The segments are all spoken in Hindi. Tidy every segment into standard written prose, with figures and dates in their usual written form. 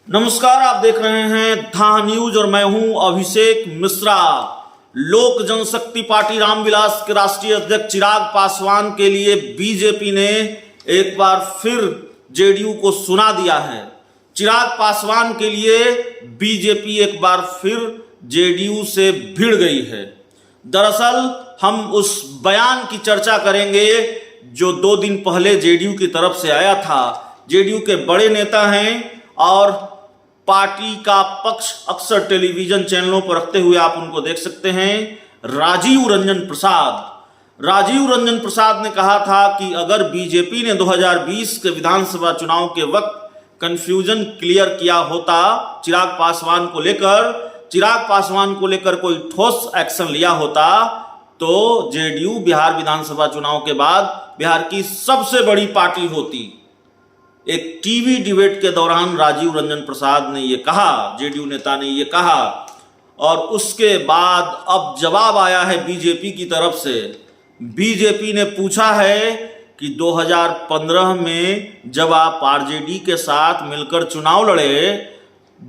नमस्कार, आप देख रहे हैं धा न्यूज और मैं हूं अभिषेक मिश्रा। लोक जनशक्ति पार्टी रामविलास के राष्ट्रीय अध्यक्ष चिराग पासवान के लिए बीजेपी ने एक बार फिर जेडीयू को सुना दिया है। चिराग पासवान के लिए बीजेपी एक बार फिर जेडीयू से भिड़ गई है। दरअसल हम उस बयान की चर्चा करेंगे जो 2 दिन पहले जेडीयू की तरफ से आया था। जेडीयू के बड़े नेता हैं और पार्टी का पक्ष अक्सर टेलीविजन चैनलों पर रखते हुए आप उनको देख सकते हैं। राजीव रंजन प्रसाद ने कहा था कि अगर बीजेपी ने 2020 के विधानसभा चुनाव के वक्त कंफ्यूजन क्लियर किया होता, चिराग पासवान को लेकर कोई ठोस एक्शन लिया होता, तो जेडीयू बिहार विधानसभा चुनाव के बाद बिहार की सबसे बड़ी पार्टी होती। एक टीवी डिबेट के दौरान राजीव रंजन प्रसाद ने यह कहा, जेडीयू नेता ने यह कहा, और उसके बाद अब जवाब आया है बीजेपी की तरफ से। बीजेपी ने पूछा है कि 2015 में जब आप आरजेडी के साथ मिलकर चुनाव लड़े,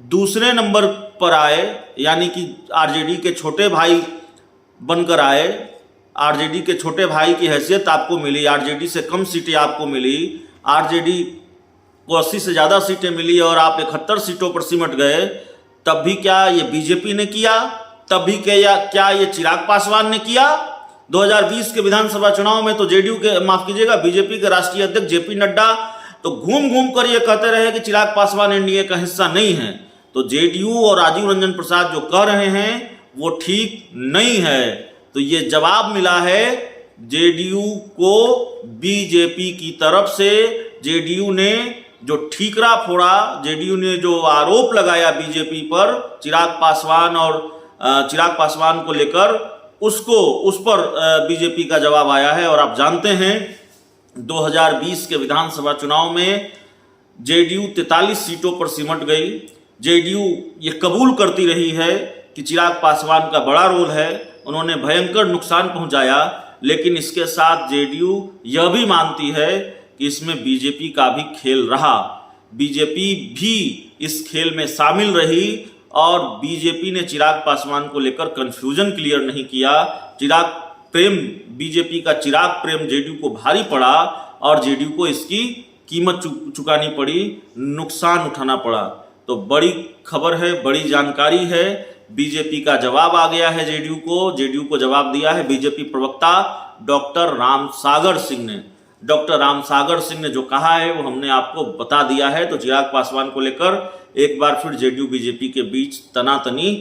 दूसरे नंबर पर आए, यानी कि आरजेडी के छोटे भाई बनकर आए, आरजेडी के छोटे भाई की हैसियत आपको मिली, आरजेडी से कम सीटें आपको मिली, आरजेडी को 80 से ज़्यादा सीटें मिली और आप 71 सीटों पर सिमट गए, तब भी क्या ये बीजेपी ने किया? तब भी क्या ये चिराग पासवान ने किया? 2020 के विधानसभा चुनाव में तो जेडीयू के, माफ कीजिएगा, बीजेपी के राष्ट्रीय अध्यक्ष जेपी नड्डा तो घूम घूम कर ये कहते रहे कि चिराग पासवान एनडीए का हिस्सा नहीं है। तो जेडीयू और राजीव रंजन प्रसाद जो कह रहे हैं वो ठीक नहीं है। तो ये जवाब मिला है जेडीयू को बीजेपी की तरफ से। जेडीयू ने जो ठीकरा फोड़ा, जेडीयू ने जो आरोप लगाया बीजेपी पर चिराग पासवान को लेकर, उस पर बीजेपी का जवाब आया है। और आप जानते हैं 2020 के विधानसभा चुनाव में जेडीयू 43 सीटों पर सिमट गई। जेडीयू ये कबूल करती रही है कि चिराग पासवान का बड़ा रोल है, उन्होंने भयंकर नुकसान पहुंचाया, लेकिन इसके साथ जेडीयू यह भी मानती है कि इसमें बीजेपी का भी खेल रहा। बीजेपी भी इस खेल में शामिल रही और बीजेपी ने चिराग पासवान को लेकर कंफ्यूजन क्लियर नहीं किया। बीजेपी का चिराग प्रेम जेडीयू को भारी पड़ा और जेडीयू को इसकी कीमत चुकानी पड़ी, नुकसान उठाना पड़ा। तो बड़ी खबर है, बड़ी जानकारी है। बीजेपी का जवाब आ गया है जेडीयू को जवाब दिया है बीजेपी प्रवक्ता डॉक्टर रामसागर सिंह ने जो कहा है वो हमने आपको बता दिया है। तो चिराग पासवान को लेकर एक बार फिर जेडीयू बीजेपी के बीच तनातनी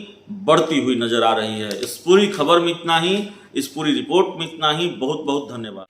बढ़ती हुई नजर आ रही है। इस पूरी खबर में इतना ही, इस पूरी रिपोर्ट में इतना ही। बहुत बहुत धन्यवाद।